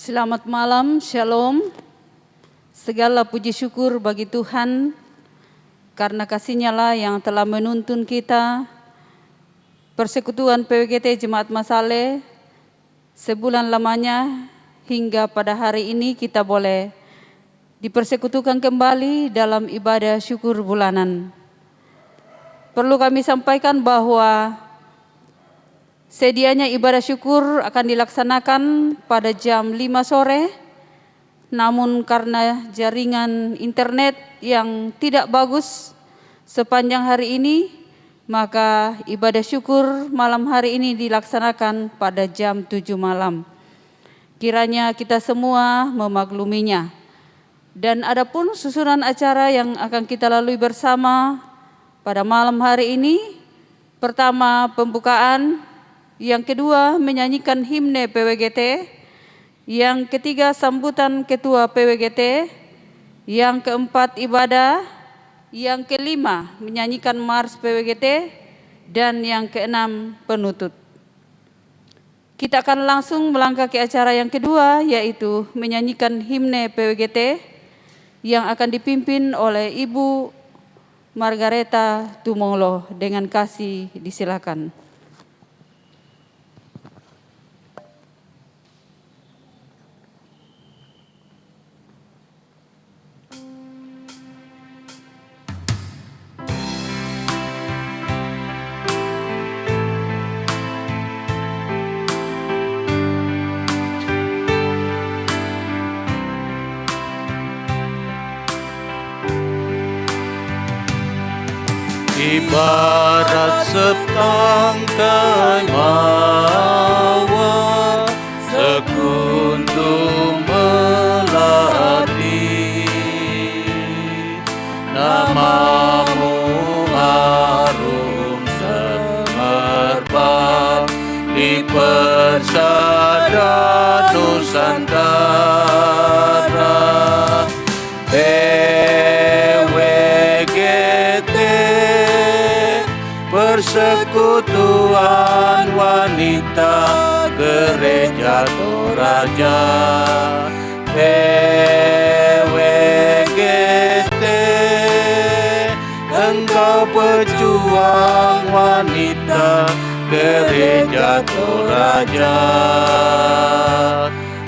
Selamat malam, Shalom. Segala puji syukur bagi Tuhan karena kasih-Nya lah yang telah menuntun kita. Persekutuan PWGT Jemaat Masale sebulan lamanya hingga pada hari ini kita boleh dipersekutukan kembali dalam ibadah syukur bulanan. Perlu kami sampaikan bahwa sedianya ibadah syukur akan dilaksanakan pada jam 5 sore, namun karena jaringan internet yang tidak bagus sepanjang hari ini, maka ibadah syukur malam hari ini dilaksanakan pada jam 7 malam. Kiranya kita semua memakluminya. Dan adapun susunan acara yang akan kita lalui bersama pada malam hari ini, pertama pembukaan, yang kedua menyanyikan himne PWGT, yang ketiga sambutan ketua PWGT, yang keempat ibadah, yang kelima menyanyikan mars PWGT, dan yang keenam penutup. Kita akan langsung melangkah ke acara yang kedua, yaitu menyanyikan himne PWGT yang akan dipimpin oleh Ibu Margareta Tumolo. Dengan kasih disilakan. Ibarat sepangkai mawar sekuntum melati, namamu harum semerbak di persada Nusantara. Persekutuan wanita Gereja Toraja, PWGT, engkau pejuang wanita Gereja Toraja,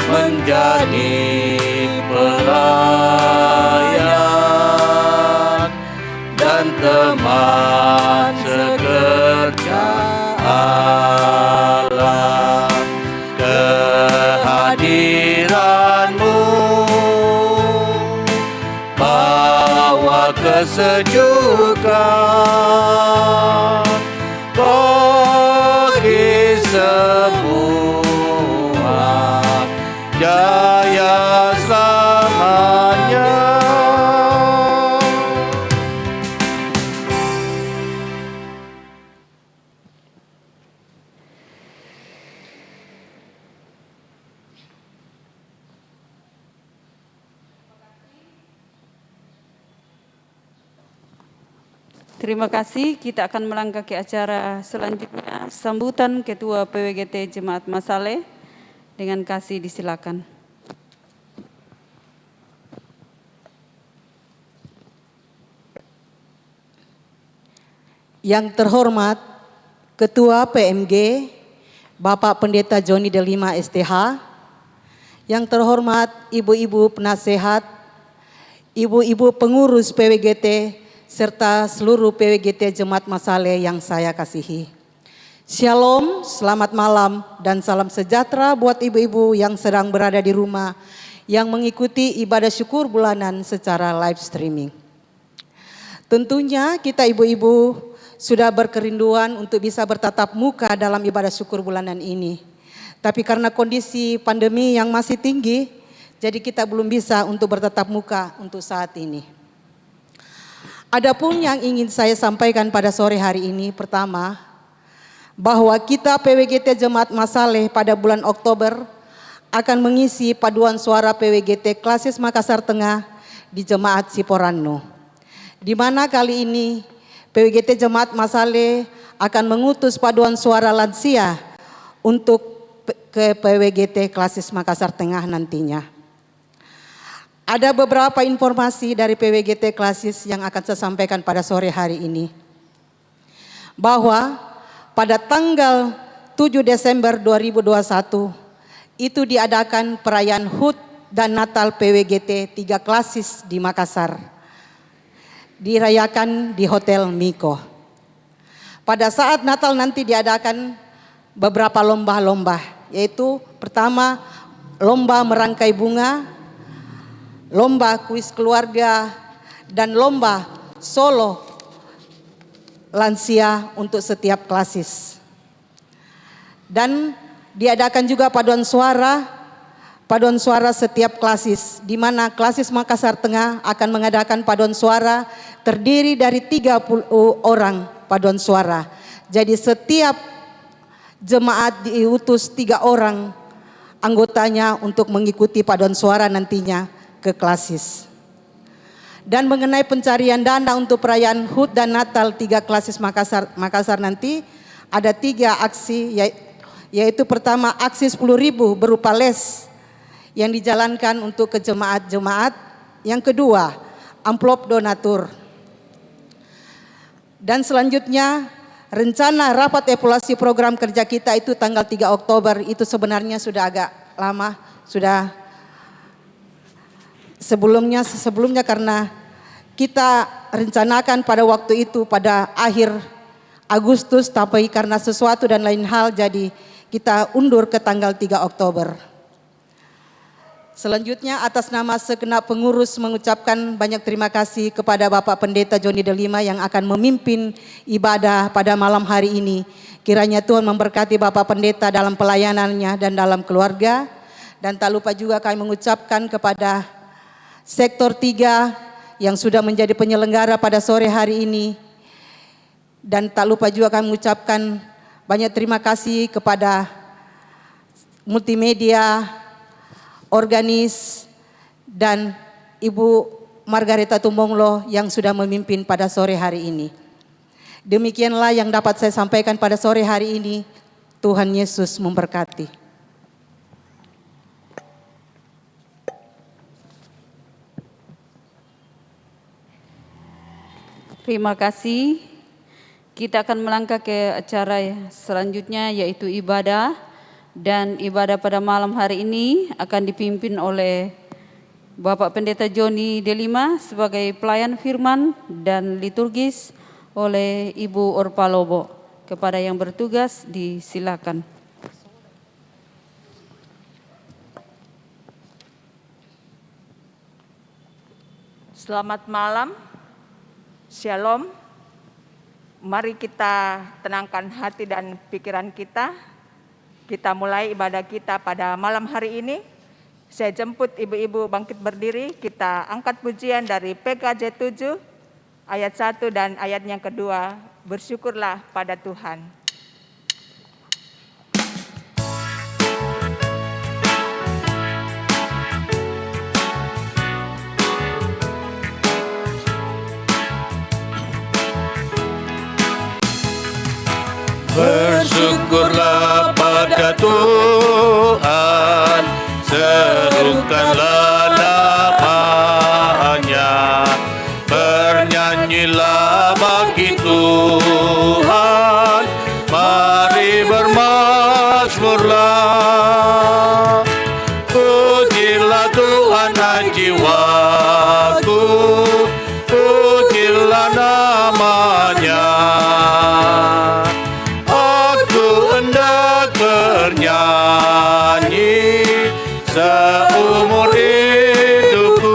menjadi pelayan dan teman sekerja Allah. Kehadiranmu bawa kesejukan bagi semua, jaya selamanya. Terima kasih. Kita akan melangkah ke acara selanjutnya, sambutan Ketua PWGT Jemaat Masale. Dengan kasih disilakan. Yang terhormat Ketua PMG Bapak Pendeta Joni Delima STH, yang terhormat ibu-ibu penasehat, ibu-ibu pengurus PWGT, serta seluruh PWGT Jemaat Masale yang saya kasihi. Shalom, selamat malam dan salam sejahtera buat ibu-ibu yang sedang berada di rumah yang mengikuti ibadah syukur bulanan secara live streaming. Tentunya kita ibu-ibu sudah berkerinduan untuk bisa bertatap muka dalam ibadah syukur bulanan ini. Tapi karena kondisi pandemi yang masih tinggi, jadi kita belum bisa untuk bertatap muka untuk saat ini. Adapun yang ingin saya sampaikan pada sore hari ini, pertama, bahwa kita PWGT Jemaat Masale pada bulan Oktober akan mengisi paduan suara PWGT Klasis Makassar Tengah di Jemaat Siporano. Di mana kali ini PWGT Jemaat Masale akan mengutus paduan suara lansia untuk ke PWGT Klasis Makassar Tengah nantinya. Ada beberapa informasi dari PWGT Klasis yang akan saya sampaikan pada sore hari ini. Bahwa pada tanggal 7 Desember 2021 itu diadakan perayaan HUT dan Natal PWGT 3 Klasis di Makassar. Dirayakan di Hotel Miko. Pada saat Natal nanti diadakan beberapa lomba-lomba, yaitu pertama lomba merangkai bunga, lomba kuis keluarga, dan lomba solo lansia untuk setiap klasis. Dan diadakan juga paduan suara setiap klasis, di mana klasis Makassar Tengah akan mengadakan paduan suara terdiri dari 30 orang paduan suara. Jadi setiap jemaat diutus 3 orang anggotanya untuk mengikuti paduan suara nantinya ke klasis. Dan mengenai pencarian dana untuk perayaan HUT dan Natal 3 Klasis Makassar nanti ada 3 aksi, yaitu pertama aksi 10.000 berupa les yang dijalankan untuk ke jemaat-jemaat. Yang kedua amplop donatur. Dan selanjutnya rencana rapat evaluasi program kerja kita itu tanggal 3 Oktober itu sebenarnya sudah agak lama, sudah sebelumnya karena kita rencanakan pada waktu itu pada akhir Agustus, tapi karena sesuatu dan lain hal jadi kita undur ke tanggal 3 Oktober. Selanjutnya atas nama segenap pengurus mengucapkan banyak terima kasih kepada Bapak Pendeta Johnny Delima yang akan memimpin ibadah pada malam hari ini. Kiranya Tuhan memberkati Bapak Pendeta dalam pelayanannya dan dalam keluarga. Dan tak lupa juga kami mengucapkan kepada Sektor 3 yang sudah menjadi penyelenggara pada sore hari ini. Dan tak lupa juga kami mengucapkan banyak terima kasih kepada multimedia, organis, dan Ibu Margareta Tumbonglo yang sudah memimpin pada sore hari ini. Demikianlah yang dapat saya sampaikan pada sore hari ini. Tuhan Yesus memberkati. Terima kasih. Kita akan melangkah ke acara selanjutnya yaitu ibadah. Dan ibadah pada malam hari ini akan dipimpin oleh Bapak Pendeta Johnny Delima sebagai pelayan firman dan liturgis oleh Ibu Orpa Lobo. Kepada yang bertugas disilakan. Selamat malam, Shalom. Mari kita tenangkan hati dan pikiran kita. Kita mulai ibadah kita pada malam hari ini. Saya jemput ibu-ibu bangkit berdiri. Kita angkat pujian dari PKJ 7 ayat 1 dan ayat yang kedua. Bersyukurlah pada Tuhan. Bersyukurlah pada Tuhan, serukanlah nama-Nya, bernyanyilah bagi Tuhan, mari bermazmurlah. Pujilah Tuhan hai jiwaku, pujilah nama-Nya. Bernyanyi seumur hidupku,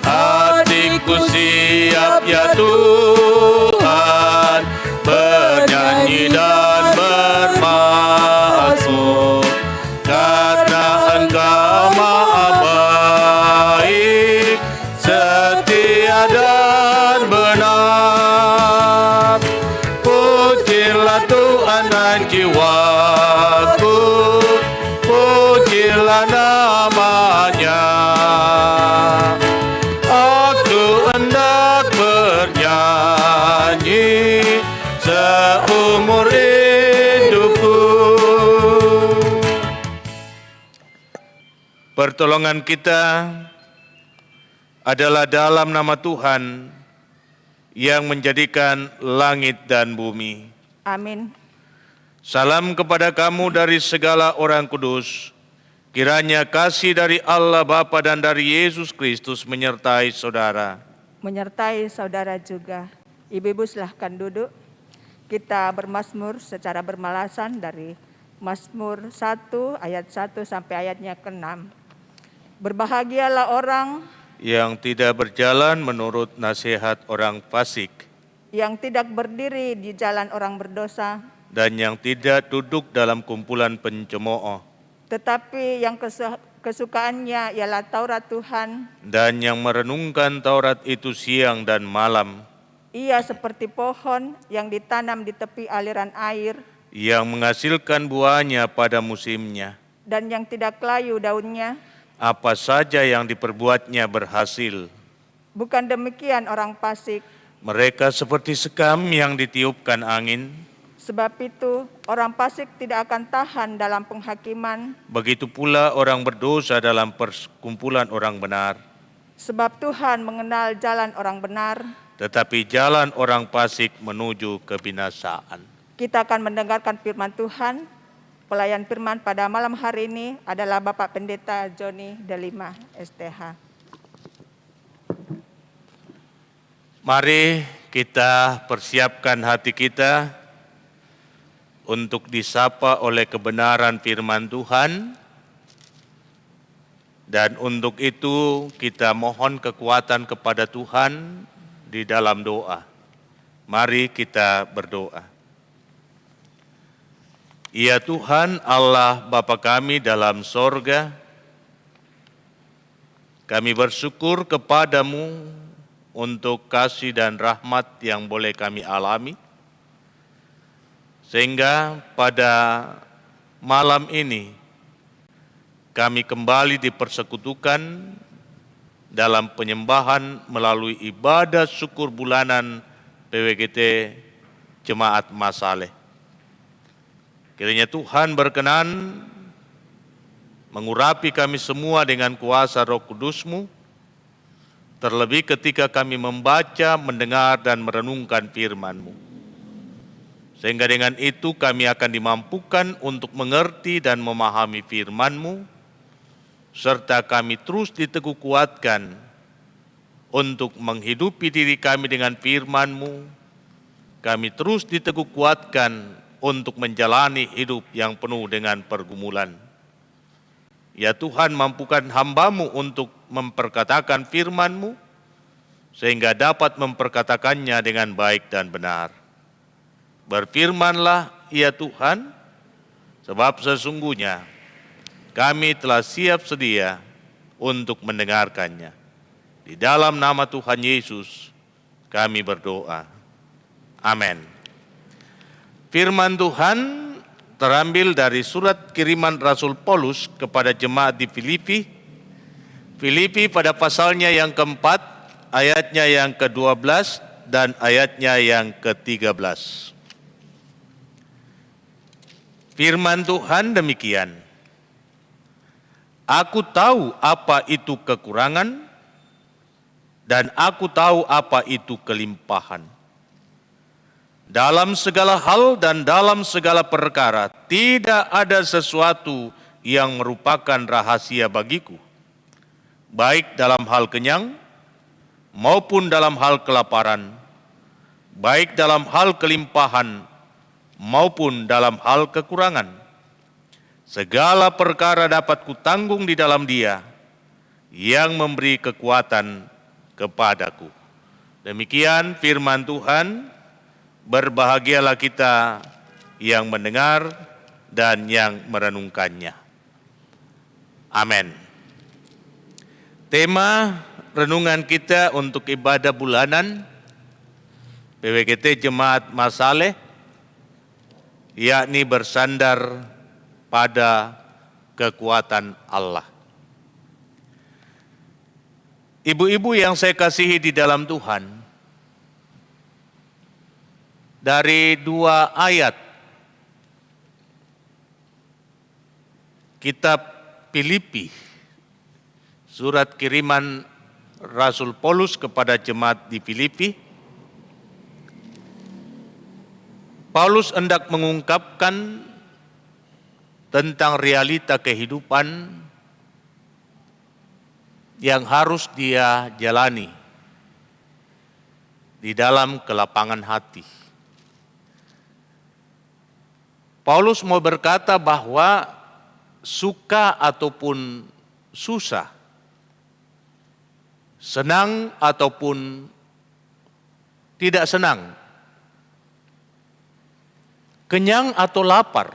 hatiku siap ya Tuhan, bernyanyi dan bermazmur, karena Engkau Maha baik, setia dan benar. Tuhan dan jiwaku, pujilah nama-Nya. Aku hendak bernyanyi Pertolongan kita adalah dalam nama Tuhan yang menjadikan langit dan bumi. Amin. Salam kepada kamu dari segala orang kudus. Kiranya kasih dari Allah Bapa dan dari Yesus Kristus menyertai saudara. Menyertai saudara juga. Ibu-ibu silahkan duduk. Kita bermazmur secara bermalasan dari Mazmur 1 ayat 1 sampai ayatnya ke-6. Berbahagialah orang Yang tidak berjalan menurut nasihat orang fasik, yang tidak berdiri di jalan orang berdosa, dan yang tidak duduk dalam kumpulan pencemooh, tetapi yang kesukaannya ialah Taurat Tuhan. dan yang merenungkan Taurat itu siang dan malam, Ia seperti pohon yang ditanam di tepi aliran air yang menghasilkan buahnya pada musimnya. dan yang tidak layu daunnya. Apa saja yang diperbuatnya berhasil. Bukan demikian orang fasik. Mereka seperti sekam yang ditiupkan angin. Sebab itu orang fasik tidak akan tahan dalam penghakiman. Begitu pula orang berdosa dalam perkumpulan orang benar. Sebab Tuhan mengenal jalan orang benar. Tetapi jalan orang fasik menuju kebinasaan. Kita akan mendengarkan firman Tuhan. Pelayan firman pada malam hari ini adalah Bapak Pendeta Joni Delima STH. Mari kita persiapkan hati kita untuk disapa oleh kebenaran firman Tuhan. Dan untuk itu kita mohon kekuatan kepada Tuhan di dalam doa. Mari kita berdoa. Ya Tuhan Allah Bapa kami dalam sorga, kami bersyukur kepadamu untuk kasih dan rahmat yang boleh kami alami. Sehingga pada malam ini kami kembali dipersekutukan dalam penyembahan melalui ibadah syukur bulanan PWGT Jemaat Masaleh. Kiranya Tuhan berkenan mengurapi kami semua dengan kuasa Roh Kudus-Mu, terlebih ketika kami membaca, mendengar, dan merenungkan firman-Mu. Sehingga dengan itu kami akan dimampukan untuk mengerti dan memahami firman-Mu, serta kami terus diteguh kuatkan untuk menghidupi diri kami dengan firman-Mu. Kami terus diteguh kuatkan untuk menjalani hidup yang penuh dengan pergumulan. Ya Tuhan, mampukan hamba-Mu untuk memperkatakan firman-Mu, sehingga dapat memperkatakannya dengan baik dan benar. Berfirmanlah, ya Tuhan, sebab sesungguhnya kami telah siap sedia untuk mendengarkannya. Di dalam nama Tuhan Yesus kami berdoa. Amin. Firman Tuhan terambil dari surat kiriman Rasul Paulus kepada jemaat di Filipi. Filipi pada pasalnya yang keempat, ayatnya yang ke-12 dan ayatnya yang ke-13. Firman Tuhan demikian. Aku tahu apa itu kekurangan dan aku tahu apa itu kelimpahan. Dalam segala hal dan dalam segala perkara, tidak ada sesuatu yang merupakan rahasia bagiku, baik dalam hal kenyang maupun dalam hal kelaparan, baik dalam hal kelimpahan maupun dalam hal kekurangan. Segala perkara dapat kutanggung di dalam Dia yang memberi kekuatan kepadaku. Demikian firman Tuhan. Berbahagialah kita yang mendengar dan yang merenungkannya. Amin. Tema renungan kita untuk ibadah bulanan PWGT Jemaat Masaleh, yakni bersandar pada kekuatan Allah. Ibu-ibu yang saya kasihi di dalam Tuhan, dari 2 ayat kitab Filipi surat kiriman Rasul Paulus kepada jemaat di Filipi. Paulus hendak mengungkapkan tentang realita kehidupan yang harus dia jalani di dalam kelapangan hati. Paulus mau berkata bahwa suka ataupun susah, senang ataupun tidak senang, kenyang atau lapar,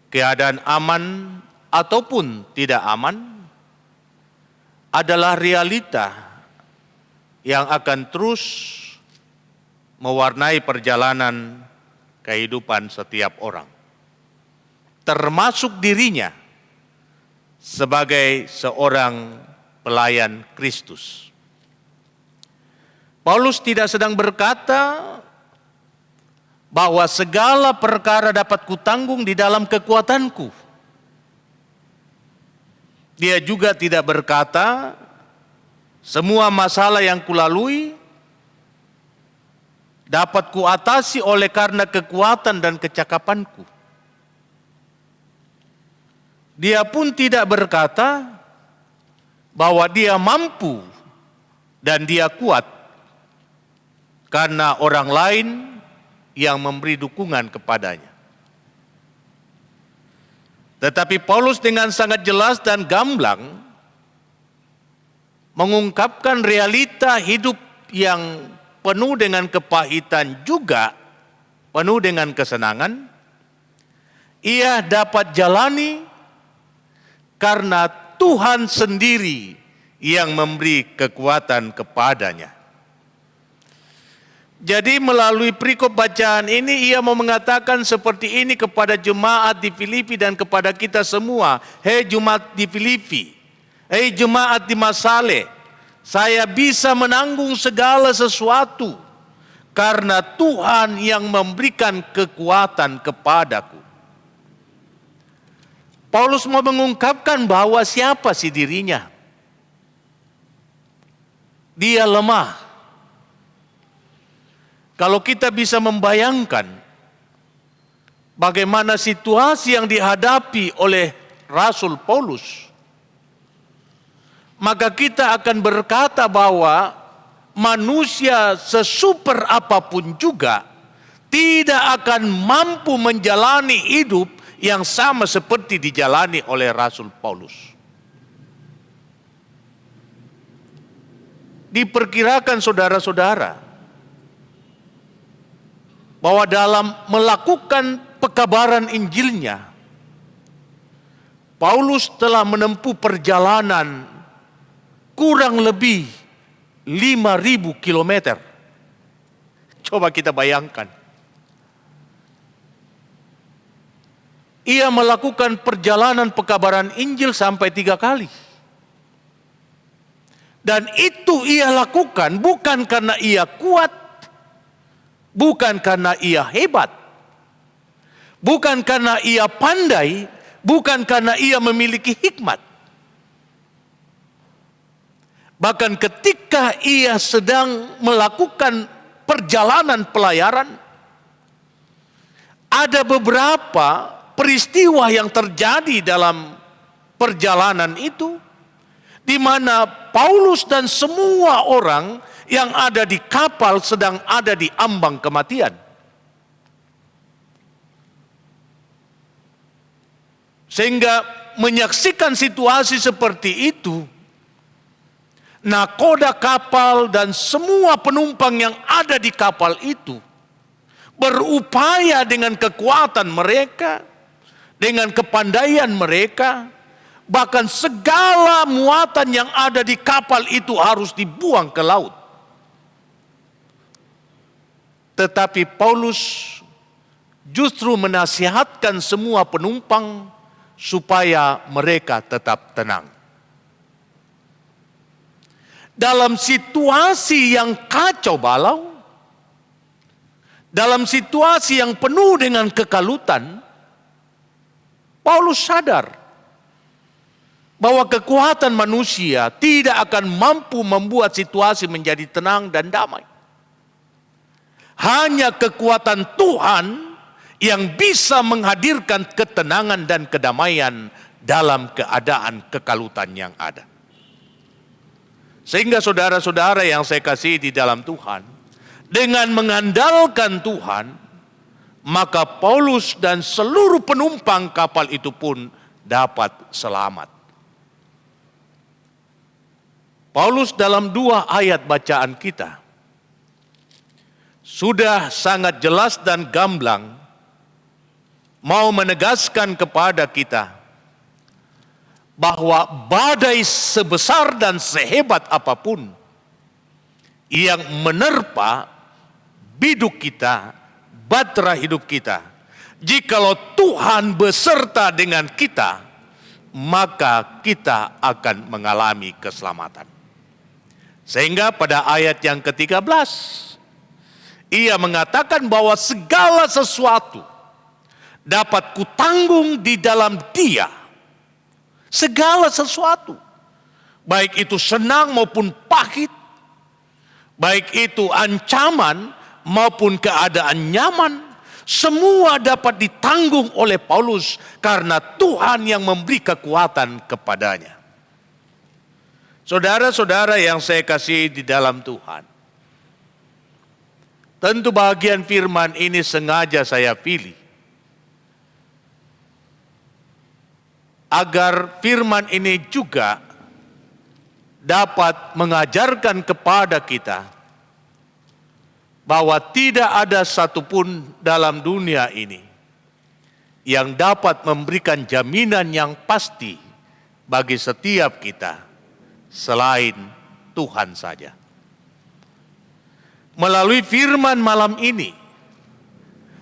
keadaan aman ataupun tidak aman, adalah realita yang akan terus mewarnai perjalanan kehidupan setiap orang, termasuk dirinya sebagai seorang pelayan Kristus. Paulus tidak sedang berkata bahwa segala perkara dapat kutanggung di dalam kekuatanku. Dia juga tidak berkata semua masalah yang kulalui dapat kuatasi oleh karena kekuatan dan kecakapanku. Dia pun tidak berkata bahwa dia mampu dan dia kuat karena orang lain yang memberi dukungan kepadanya. Tetapi Paulus dengan sangat jelas dan gamblang mengungkapkan realita hidup yang penuh dengan kepahitan juga penuh dengan kesenangan. Ia dapat jalani karena Tuhan sendiri yang memberi kekuatan kepadanya. Jadi melalui perikop bacaan ini ia mau mengatakan seperti ini kepada jemaat di Filipi dan kepada kita semua. Hei jemaat di Filipi, hei jemaat di Masale, saya bisa menanggung segala sesuatu karena Tuhan yang memberikan kekuatan kepadaku. Paulus mau mengungkapkan bahwa siapa sih dirinya. Dia lemah. Kalau kita bisa membayangkan bagaimana situasi yang dihadapi oleh Rasul Paulus, maka kita akan berkata bahwa manusia sesuper apapun juga tidak akan mampu menjalani hidup yang sama seperti dijalani oleh Rasul Paulus. Diperkirakan saudara-saudara bahwa dalam melakukan pekabaran Injilnya, Paulus telah menempuh perjalanan kurang lebih 5.000 kilometer. Coba kita bayangkan. Ia melakukan perjalanan pekabaran Injil sampai 3 kali. Dan itu ia lakukan bukan karena ia kuat, bukan karena ia hebat, bukan karena ia pandai, bukan karena ia memiliki hikmat. Bahkan ketika ia sedang melakukan perjalanan pelayaran, ada beberapa peristiwa yang terjadi dalam perjalanan itu, di mana Paulus dan semua orang yang ada di kapal sedang ada di ambang kematian. Sehingga menyaksikan situasi seperti itu, nakoda kapal dan semua penumpang yang ada di kapal itu berupaya dengan kekuatan mereka, dengan kepandaian mereka, bahkan segala muatan yang ada di kapal itu harus dibuang ke laut. Tetapi Paulus justru menasihatkan semua penumpang supaya mereka tetap tenang. Dalam situasi yang kacau balau, dalam situasi yang penuh dengan kekalutan, Paulus sadar bahwa kekuatan manusia tidak akan mampu membuat situasi menjadi tenang dan damai. Hanya kekuatan Tuhan yang bisa menghadirkan ketenangan dan kedamaian dalam keadaan kekalutan yang ada. Sehingga saudara-saudara yang saya kasih di dalam Tuhan, dengan mengandalkan Tuhan, maka Paulus dan seluruh penumpang kapal itu pun dapat selamat. Paulus dalam 2 ayat bacaan kita sudah sangat jelas dan gamblang mau menegaskan kepada kita bahwa badai sebesar dan sehebat apapun yang menerpa biduk kita, bahtera hidup kita, jikalau Tuhan beserta dengan kita, maka kita akan mengalami keselamatan. Sehingga pada ayat yang ke-13, ia mengatakan bahwa segala sesuatu dapat kutanggung di dalam Dia. Segala sesuatu, baik itu senang maupun pahit, baik itu ancaman maupun keadaan nyaman, semua dapat ditanggung oleh Paulus karena Tuhan yang memberi kekuatan kepadanya. Saudara-saudara yang saya kasih di dalam Tuhan, tentu bagian firman ini sengaja saya pilih agar firman ini juga dapat mengajarkan kepada kita bahwa tidak ada satupun dalam dunia ini yang dapat memberikan jaminan yang pasti bagi setiap kita selain Tuhan saja. Melalui firman malam ini,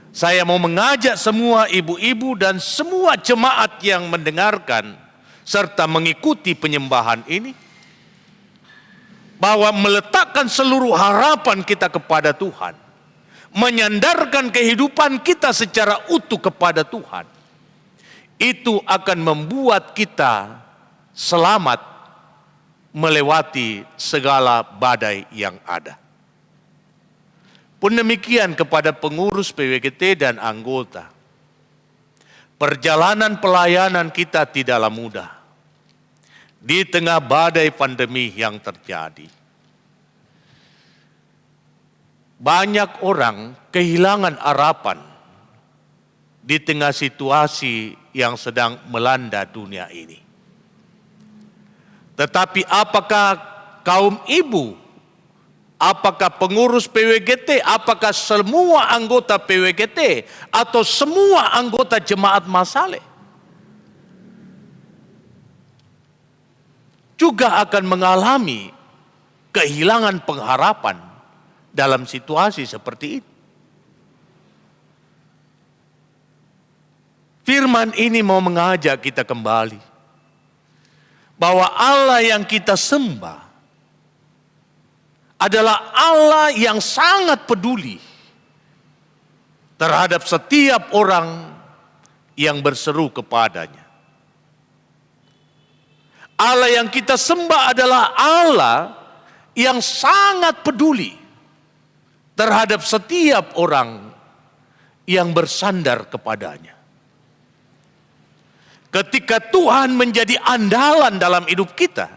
saya mau mengajak semua ibu-ibu dan semua jemaat yang mendengarkan serta mengikuti penyembahan ini, bahwa meletakkan seluruh harapan kita kepada Tuhan, menyandarkan kehidupan kita secara utuh kepada Tuhan, itu akan membuat kita selamat melewati segala badai yang ada. Pun demikian kepada pengurus PWGT dan anggota. Perjalanan pelayanan kita tidaklah mudah di tengah badai pandemi yang terjadi. Banyak orang kehilangan harapan di tengah situasi yang sedang melanda dunia ini. Tetapi apakah kaum ibu, apakah pengurus PWGT, apakah semua anggota PWGT atau semua anggota jemaat Masaleh juga akan mengalami kehilangan pengharapan dalam situasi seperti ini? Firman ini mau mengajak kita kembali bahwa Allah yang kita sembah adalah Allah yang sangat peduli terhadap setiap orang yang berseru kepadanya. Allah yang kita sembah adalah Allah yang sangat peduli terhadap setiap orang yang bersandar kepadanya. Ketika Tuhan menjadi andalan dalam hidup kita,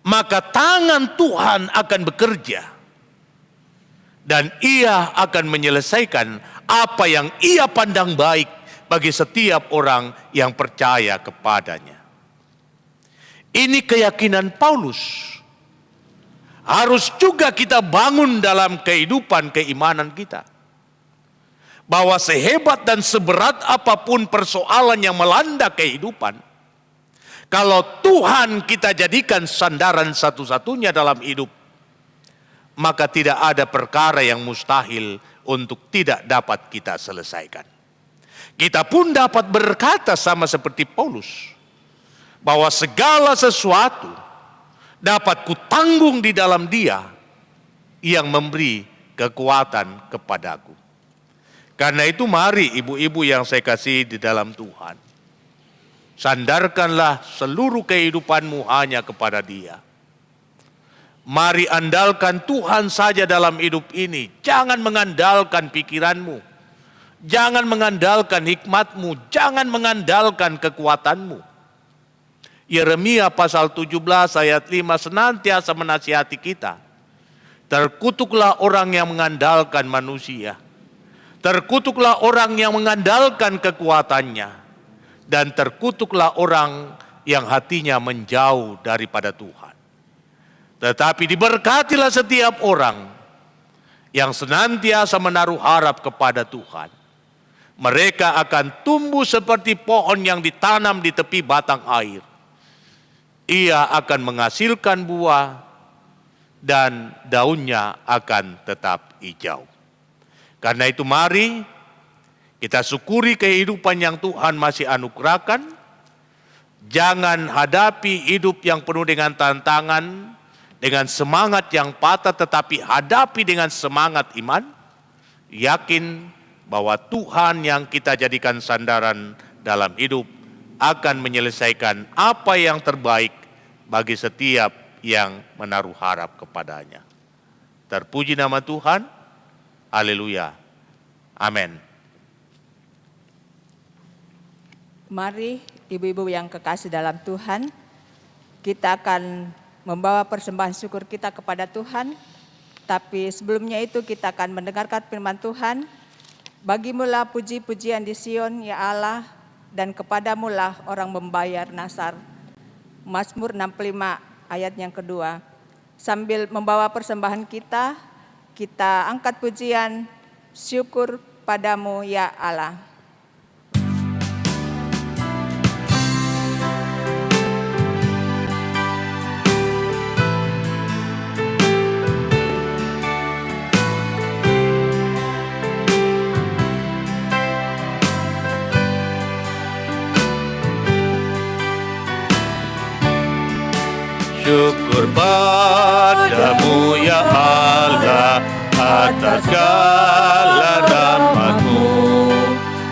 maka tangan Tuhan akan bekerja dan Ia akan menyelesaikan apa yang Ia pandang baik bagi setiap orang yang percaya kepadanya. Ini keyakinan Paulus. Harus juga kita bangun dalam kehidupan keimanan kita. Bahwa sehebat dan seberat apapun persoalan yang melanda kehidupan, kalau Tuhan kita jadikan sandaran satu-satunya dalam hidup, maka tidak ada perkara yang mustahil untuk tidak dapat kita selesaikan. Kita pun dapat berkata sama seperti Paulus, bahwa segala sesuatu dapat kutanggung di dalam Dia yang memberi kekuatan kepadaku. Karena itu mari ibu-ibu yang saya kasih di dalam Tuhan, Sandarkanlah seluruh kehidupanmu hanya kepada Dia. Mari andalkan Tuhan saja dalam hidup ini. Jangan mengandalkan pikiranmu. Jangan mengandalkan hikmatmu. Jangan mengandalkan kekuatanmu. Yeremia pasal 17 ayat 5 senantiasa menasihati kita. Terkutuklah orang yang mengandalkan manusia. Terkutuklah orang yang mengandalkan kekuatannya. Dan terkutuklah orang yang hatinya menjauh daripada Tuhan. Tetapi diberkatilah setiap orang yang senantiasa menaruh harap kepada Tuhan. Mereka akan tumbuh seperti pohon yang ditanam di tepi batang air. Ia akan menghasilkan buah dan daunnya akan tetap hijau. Karena itu mari kita syukuri kehidupan yang Tuhan masih anugerahkan. Jangan hadapi hidup yang penuh dengan tantangan, dengan semangat yang patah, tetapi hadapi dengan semangat iman. Yakin bahwa Tuhan yang kita jadikan sandaran dalam hidup akan menyelesaikan apa yang terbaik bagi setiap yang menaruh harap kepadanya. Terpuji nama Tuhan. Haleluya. Amin. Mari ibu-ibu yang kekasih dalam Tuhan, kita akan membawa persembahan syukur kita kepada Tuhan. Tapi sebelumnya itu kita akan mendengarkan firman Tuhan. Bagimulah puji-pujian di Sion, ya Allah, dan kepadamulah orang membayar nasar. Mazmur 65 ayat yang kedua. Sambil membawa persembahan kita, kita angkat pujian syukur padamu ya Allah. Syukur padamu ya Allah atas segala rahmat-Mu.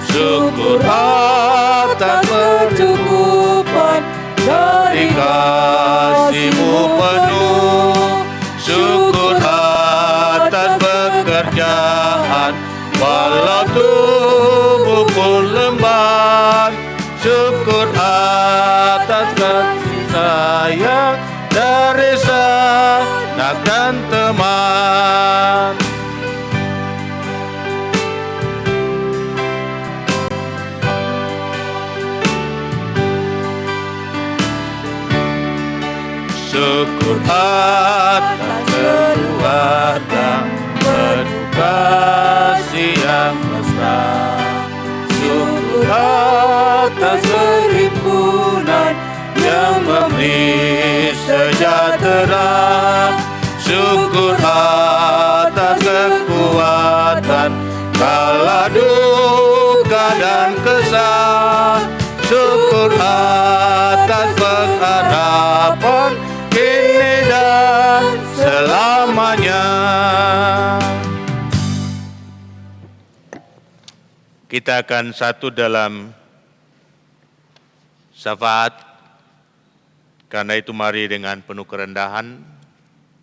Syukur atas percukupan dari kasih-Mu penuh. Syukur atas pekerjaan walau tubuh pun lemah. Syukur atas kasih sayang dari sanak dan teman. Syukur atas keluarga penuh kasih yang mesra. Syukur atas perhimpunan yang memberi sejahtera. Syukur atas kekuatan kala duka dan kesal. Syukur atas pengharapan kini dan selamanya. Kita akan satu dalam syafaat. Karena itu mari dengan penuh kerendahan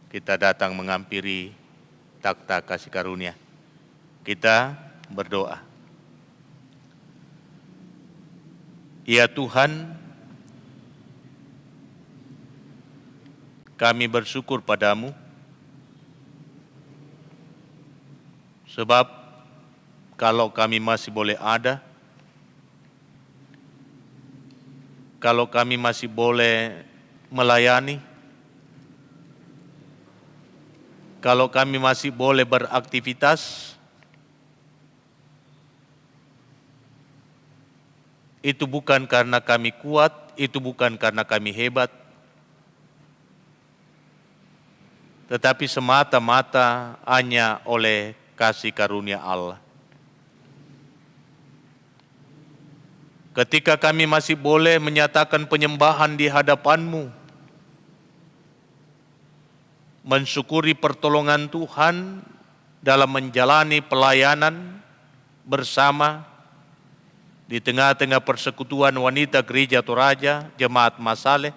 kita datang menghampiri takhta kasih karunia. Kita berdoa. Ya Tuhan, kami bersyukur padamu sebab kalau kami masih boleh ada, kalau kami masih boleh melayani, kalau kami masih boleh beraktivitas, itu bukan karena kami kuat, itu bukan karena kami hebat, tetapi semata-mata hanya oleh kasih karunia Allah. Ketika kami masih boleh menyatakan penyembahan di hadapan-Mu, mensyukuri pertolongan Tuhan dalam menjalani pelayanan bersama, di tengah-tengah persekutuan wanita gereja Toraja, Jemaat Masaleh.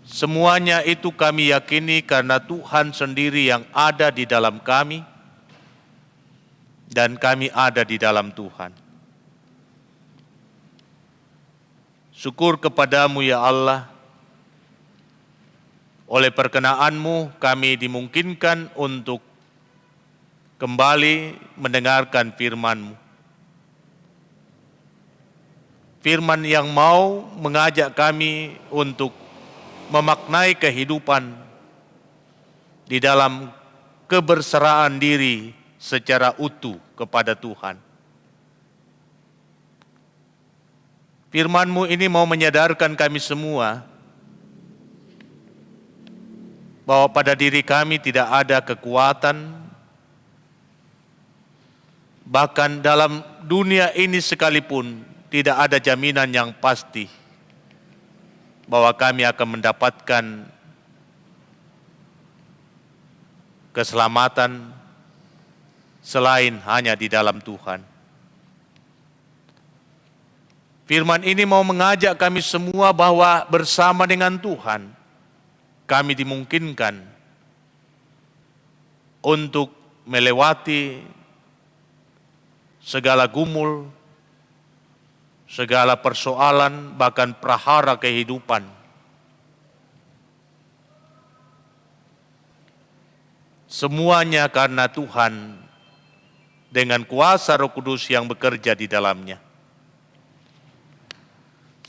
Semuanya itu kami yakini karena Tuhan sendiri yang ada di dalam kami dan kami ada di dalam Tuhan. Syukur kepadamu ya Allah, oleh perkenaanmu kami dimungkinkan untuk kembali mendengarkan firman-Mu. Firman yang mau mengajak kami untuk memaknai kehidupan di dalam keberseraan diri secara utuh kepada Tuhan. Firman-Mu ini mau menyadarkan kami semua bahwa pada diri kami tidak ada kekuatan. Bahkan dalam dunia ini sekalipun tidak ada jaminan yang pasti bahwa kami akan mendapatkan keselamatan selain hanya di dalam Tuhan. Firman ini mau mengajak kami semua bahwa bersama dengan Tuhan kami dimungkinkan untuk melewati segala gumul, segala persoalan, bahkan prahara kehidupan. Semuanya karena Tuhan dengan kuasa Roh Kudus yang bekerja di dalamnya.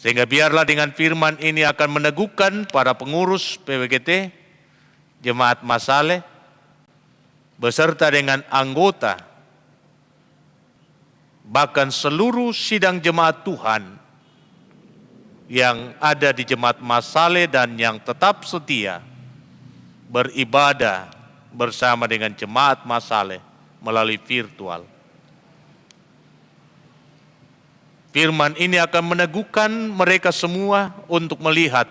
Sehingga biarlah dengan firman ini akan meneguhkan para pengurus PWGT, Jemaat Masaleh, beserta dengan anggota, bahkan seluruh sidang jemaat Tuhan yang ada di Jemaat Masaleh dan yang tetap setia beribadah bersama dengan Jemaat Masaleh melalui virtual. Firman ini akan meneguhkan mereka semua untuk melihat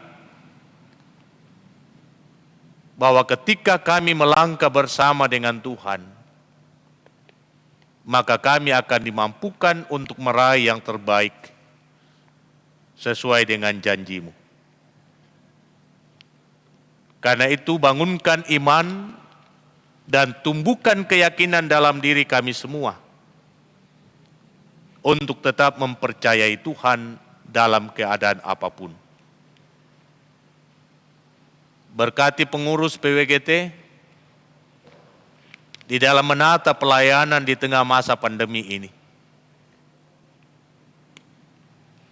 bahwa ketika kami melangkah bersama dengan Tuhan, maka kami akan dimampukan untuk meraih yang terbaik sesuai dengan janji-Mu. Karena itu bangunkan iman dan tumbuhkan keyakinan dalam diri kami semua untuk tetap mempercayai Tuhan dalam keadaan apapun. Berkati pengurus PWGT di dalam menata pelayanan di tengah masa pandemi ini.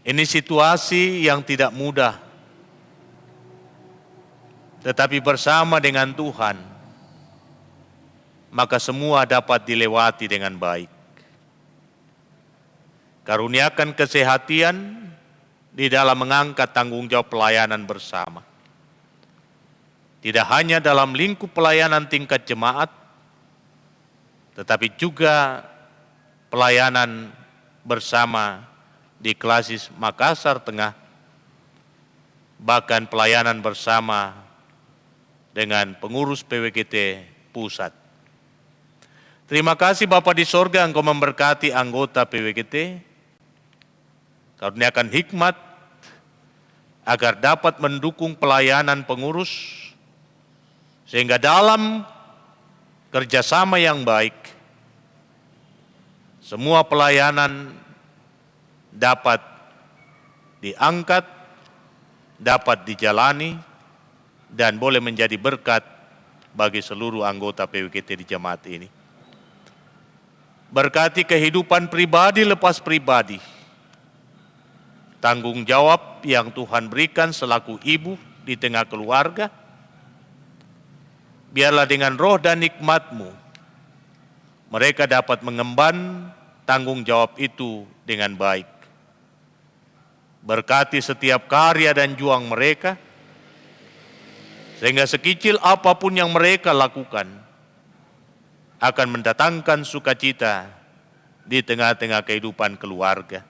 Ini situasi yang tidak mudah, tetapi bersama dengan Tuhan, maka semua dapat dilewati dengan baik. Karuniakan kesehatan di dalam mengangkat tanggung jawab pelayanan bersama. Tidak hanya dalam lingkup pelayanan tingkat jemaat, tetapi juga pelayanan bersama di Klasis Makassar Tengah, bahkan pelayanan bersama dengan pengurus PWGT Pusat. Terima kasih Bapa di sorga, Engkau memberkati anggota PWGT, karuniakan hikmat agar dapat mendukung pelayanan pengurus, sehingga dalam kerjasama yang baik, semua pelayanan dapat diangkat, dapat dijalani, dan boleh menjadi berkat bagi seluruh anggota PWGT di jemaat ini. Berkati kehidupan pribadi lepas pribadi, tanggung jawab yang Tuhan berikan selaku ibu di tengah keluarga. Biarlah dengan roh dan nikmat-Mu, mereka dapat mengemban tanggung jawab itu dengan baik. Berkati setiap karya dan juang mereka, sehingga sekecil apapun yang mereka lakukan akan mendatangkan sukacita di tengah-tengah kehidupan keluarga.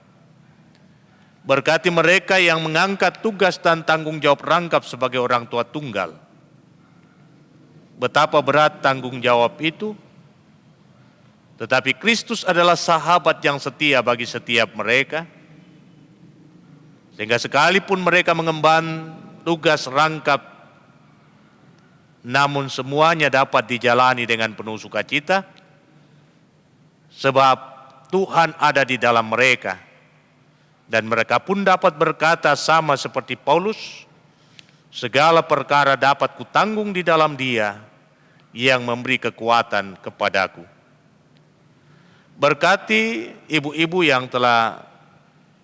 Berkati mereka yang mengangkat tugas dan tanggung jawab rangkap sebagai orang tua tunggal. Betapa berat tanggung jawab itu, Tetapi Kristus adalah sahabat yang setia bagi setiap mereka, sehingga sekalipun mereka mengemban tugas rangkap, namun semuanya dapat dijalani dengan penuh sukacita, sebab Tuhan ada di dalam mereka, dan mereka pun dapat berkata sama seperti Paulus, segala perkara dapat kutanggung di dalam Dia yang memberi kekuatan kepadaku. Berkati ibu-ibu yang telah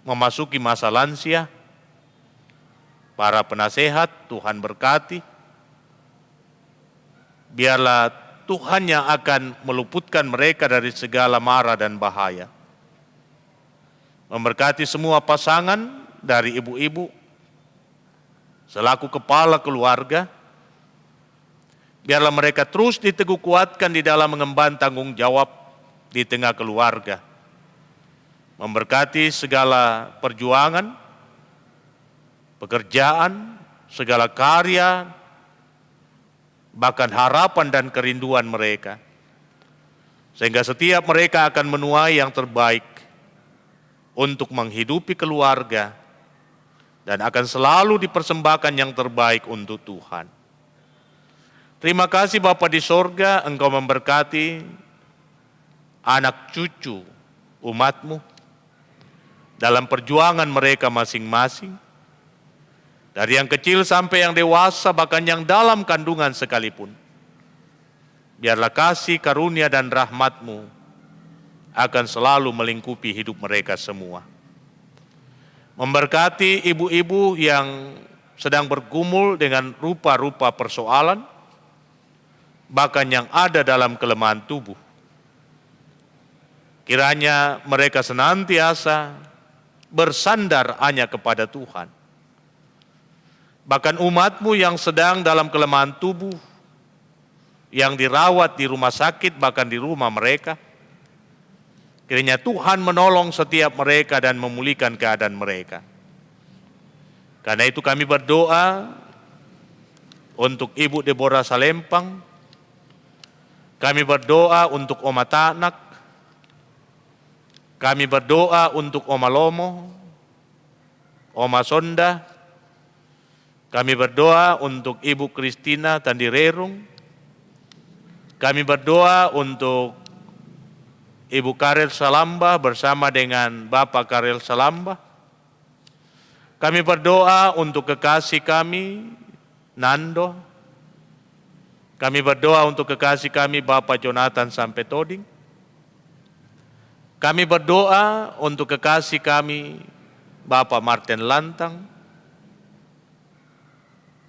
memasuki masa lansia, para penasehat, Tuhan berkati. Biarlah Tuhan yang akan meluputkan mereka dari segala mara dan bahaya. Memberkati semua pasangan dari ibu-ibu selaku kepala keluarga. Biarlah mereka terus diteguh kuatkan di dalam mengemban tanggung jawab di tengah keluarga. Memberkati segala perjuangan, pekerjaan, segala karya, bahkan harapan dan kerinduan mereka. Sehingga setiap mereka akan menuai yang terbaik untuk menghidupi keluarga dan akan selalu dipersembahkan yang terbaik untuk Tuhan. Terima kasih Bapa di sorga, Engkau memberkati anak cucu umat-Mu dalam perjuangan mereka masing-masing, dari yang kecil sampai yang dewasa, bahkan yang dalam kandungan sekalipun. Biarlah kasih, karunia, dan rahmat-Mu akan selalu melingkupi hidup mereka semua. Memberkati ibu-ibu yang sedang bergumul dengan rupa-rupa persoalan, bahkan yang ada dalam kelemahan tubuh. Kiranya mereka senantiasa bersandar hanya kepada Tuhan. Bahkan umat-Mu yang sedang dalam kelemahan tubuh, yang dirawat di rumah sakit, bahkan di rumah mereka, kiranya Tuhan menolong setiap mereka dan memulihkan keadaan mereka. Karena itu kami berdoa untuk Ibu Deborah Salempang, kami berdoa untuk Oma Tanak, kami berdoa untuk Oma Lomo, Oma Sonda, kami berdoa untuk Ibu Kristina Tandirerung, kami berdoa untuk Ibu Karel Salamba bersama dengan Bapak Karel Salamba. Kami berdoa untuk kekasih kami, Nando. Kami berdoa untuk kekasih kami, Bapak Jonathan Sampetoding. Kami berdoa untuk kekasih kami, Bapak Martin Lantang,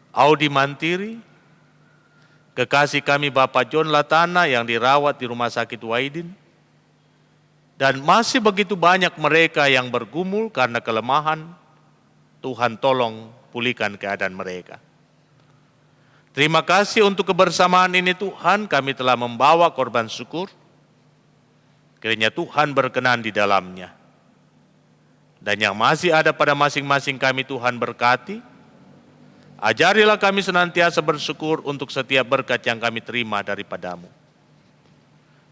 Audi Mantiri, kekasih kami Bapak John Latana yang dirawat di Rumah Sakit Waidin, dan masih begitu banyak mereka yang bergumul karena kelemahan. Tuhan tolong pulihkan keadaan mereka. Terima kasih untuk kebersamaan ini Tuhan, kami telah membawa korban syukur. Kiranya Tuhan berkenan di dalamnya. Dan yang masih ada pada masing-masing kami Tuhan berkati. Ajarilah kami senantiasa bersyukur untuk setiap berkat yang kami terima daripada-Mu.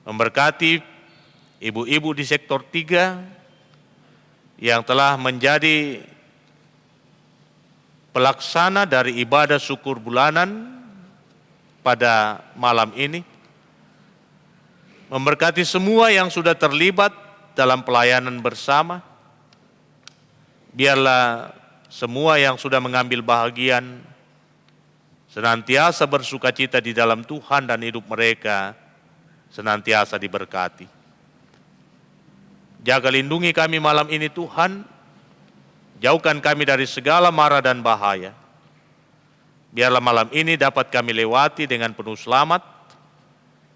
Memberkati ibu-ibu di sektor 3 yang telah menjadi pelaksana dari ibadah syukur bulanan pada malam ini. Memberkati semua yang sudah terlibat dalam pelayanan bersama. Biarlah semua yang sudah mengambil bahagian senantiasa bersukacita di dalam Tuhan dan hidup mereka senantiasa diberkati. Jaga lindungi kami malam ini Tuhan, jauhkan kami dari segala mara dan bahaya. Biarlah malam ini dapat kami lewati dengan penuh selamat,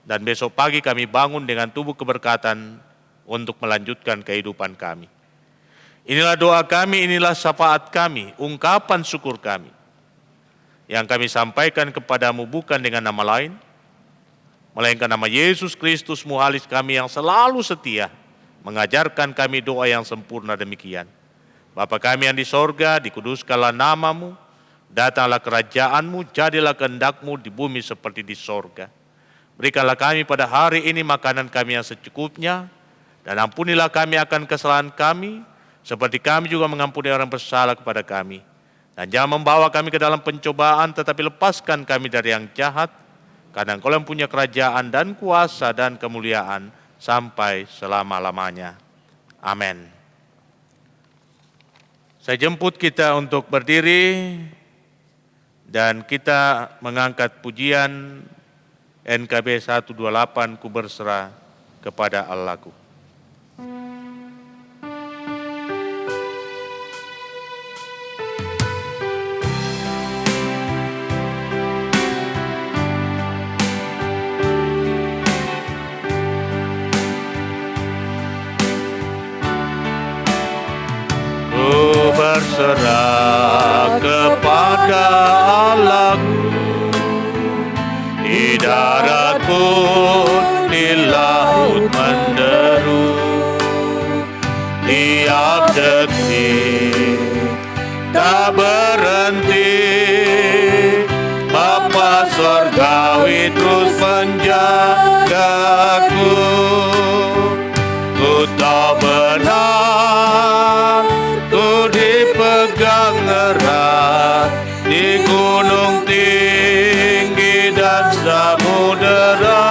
dan besok pagi kami bangun dengan tubuh keberkatan untuk melanjutkan kehidupan kami. Inilah doa kami, inilah syafaat kami, ungkapan syukur kami, yang kami sampaikan kepadamu bukan dengan nama lain, melainkan nama Yesus Kristus muhalis kami yang selalu setia, mengajarkan kami doa yang sempurna demikian. Bapa kami yang di sorga, dikuduskanlah namamu, datanglah kerajaan-Mu, jadilah kehendak-Mu di bumi seperti di sorga. Berikanlah kami pada hari ini makanan kami yang secukupnya, dan ampunilah kami akan kesalahan kami, seperti kami juga mengampuni orang bersalah kepada kami. Dan jangan membawa kami ke dalam pencobaan, tetapi lepaskan kami dari yang jahat, karena Engkau yang punya kerajaan dan kuasa dan kemuliaan sampai selama-lamanya. Amin. Saya jemput kita untuk berdiri, dan kita mengangkat pujian NKB 128, Ku berserah kepada Allahku. Ku berserah kepada Allahku, di darat pun, di laut menderu, tiap detik tak berhenti. Bapa Sorgawi terus menjagaku. Ku tahu benar, ku dipegang erat di gunung tinggi dan samudera,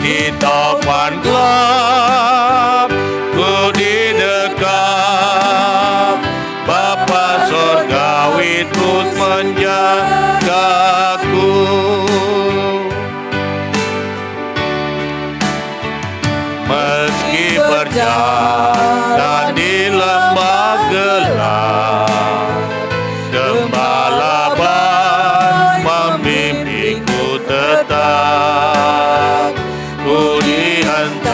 di topan gelap ku didekap. Bapa Sorgawi terus menjagaku. Meski berjalan di lembah gelap, Gembala membimbingku tetap. Ku dihantar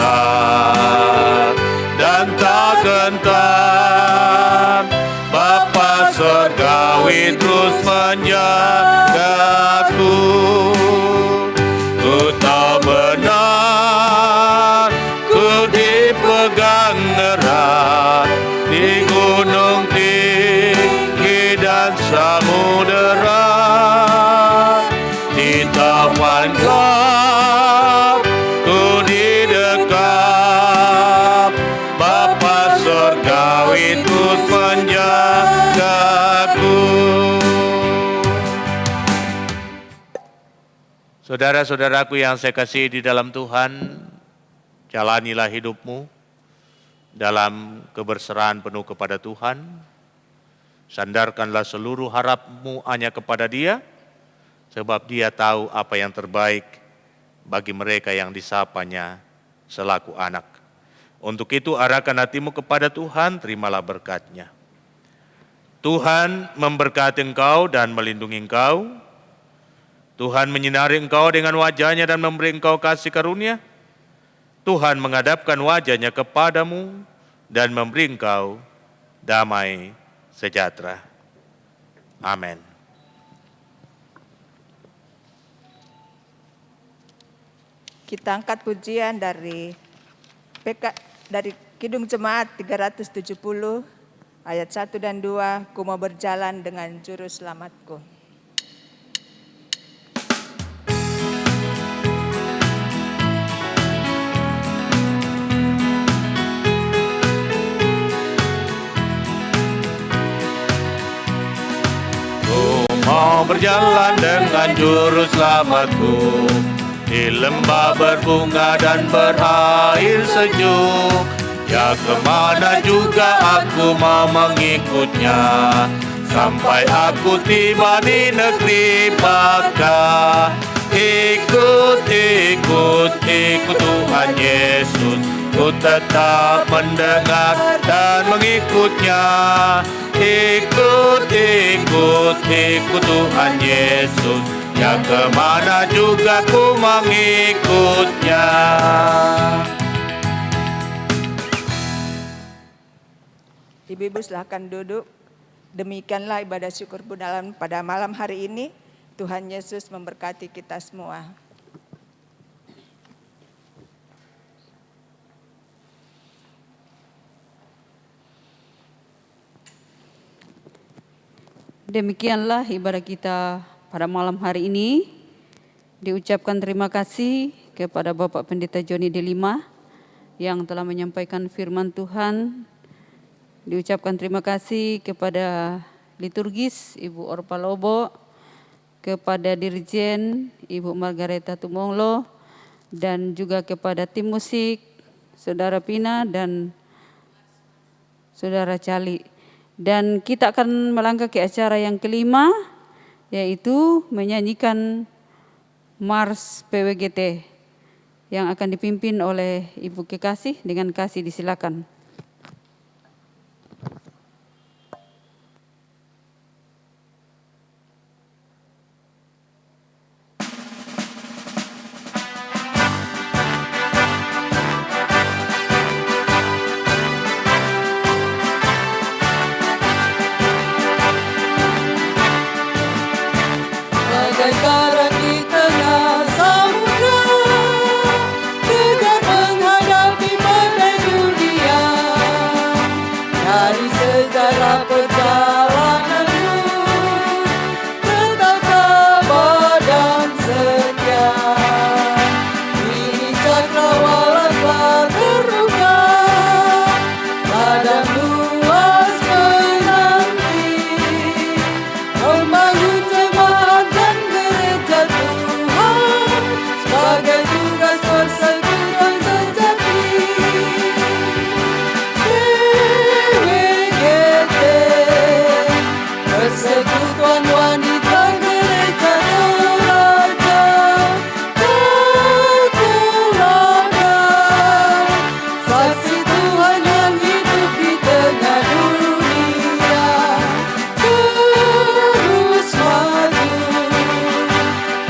dan tak gentar, Bapa Sorgawi terus menjagaku. Ku tahu benar, ku dipegang erat di gunung tinggi dan samudera, di tapan gelap ku didekap. Bapa Sorgawi terus menjagaku. Saudara-saudaraku yang saya kasihi di dalam Tuhan, jalanilah hidupmu dalam keberserahan penuh kepada Tuhan. Sandarkanlah seluruh harapmu hanya kepada Dia, sebab Dia tahu apa yang terbaik bagi mereka yang disapanya selaku anak. Untuk itu arahkan hatimu kepada Tuhan, terimalah berkat-Nya. Tuhan memberkati engkau dan melindungi engkau. Tuhan menyinari engkau dengan wajah-Nya dan memberi engkau kasih karunia. Tuhan menghadapkan wajah-Nya kepadamu dan memberi engkau damai sejahtera. Amin. Kita angkat pujian dari Kidung Jemaat 370 ayat 1 dan 2, Ku mau berjalan dengan juru selamatku. Mau berjalan dengan juru selamatku, di lembah berbunga dan berair sejuk. Ya kemana juga aku mau mengikutnya, sampai aku tiba di negeri Baka. Ikut, ikut, ikut Tuhan Yesus, ku tetap mendengar dan mengikutnya. Ikut, ikut, ikut Tuhan Yesus, ya kemana juga ku mengikutnya. Ibu-ibu silahkan duduk. Demikianlah ibadah syukur dalam pada malam hari ini. Tuhan Yesus memberkati kita semua. Demikianlah ibadah kita pada malam hari ini. Diucapkan terima kasih kepada Bapak Pendeta Joni Delima yang telah menyampaikan firman Tuhan. Diucapkan terima kasih kepada liturgis Ibu Orpa Lobo, kepada Dirjen Ibu Margareta Tumonglo, dan juga kepada tim musik Saudara Pina dan Saudara Cali. Dan kita akan melangkah ke acara yang kelima, yaitu menyanyikan Mars PWGT yang akan dipimpin oleh Ibu Kekasih. Dengan kasih disilakan. Bagai karang di tengah samudra, tegar menghadapi badai dunia. Dari sejarah perjalananmu, tetap tabah dan setia. Kini cakrawala telah terbuka, ladang luas menanti, membangun jemaat dan gereja Tuhan sebagai tugas persekutuan sejati. PWGT, Persekutuan Wanita Gereja Toraja Terteladan, saksi Tuhan yang hidup di tengah dunia. Terus maju,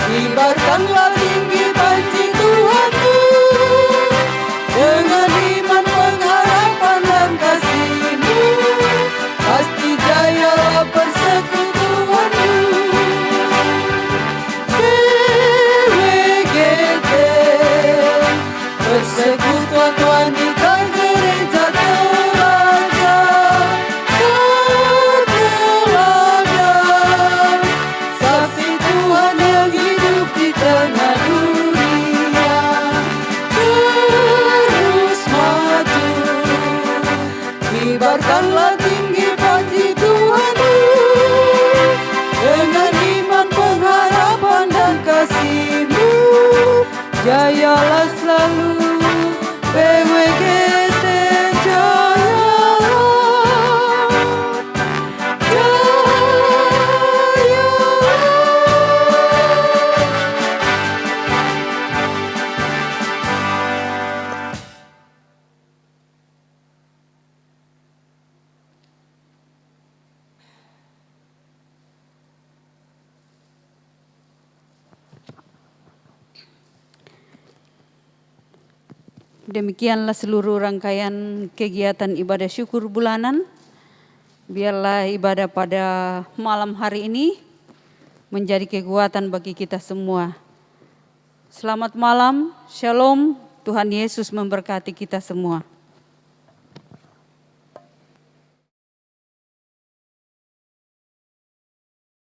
kibarkanlah tinggi panji Tuhanmu, dengan iman, pengharapan dan kasih-Mu, pasti jayalah persekutuanmu. PWGT, Persekutuan Wanita Gereja Toraja Terteladan, saksi Tuhan yang hidup di tengah dunia. Terus maju, kibarkanlah tinggi panji Tuhanmu, dengan iman, pengharapan dan kasih-Mu, jayalah selalu. PWGT jayalah, jayalah. Demikianlah seluruh rangkaian kegiatan ibadah syukur bulanan. Biarlah ibadah pada malam hari ini menjadi kekuatan bagi kita semua. Selamat malam, shalom, Tuhan Yesus memberkati kita semua.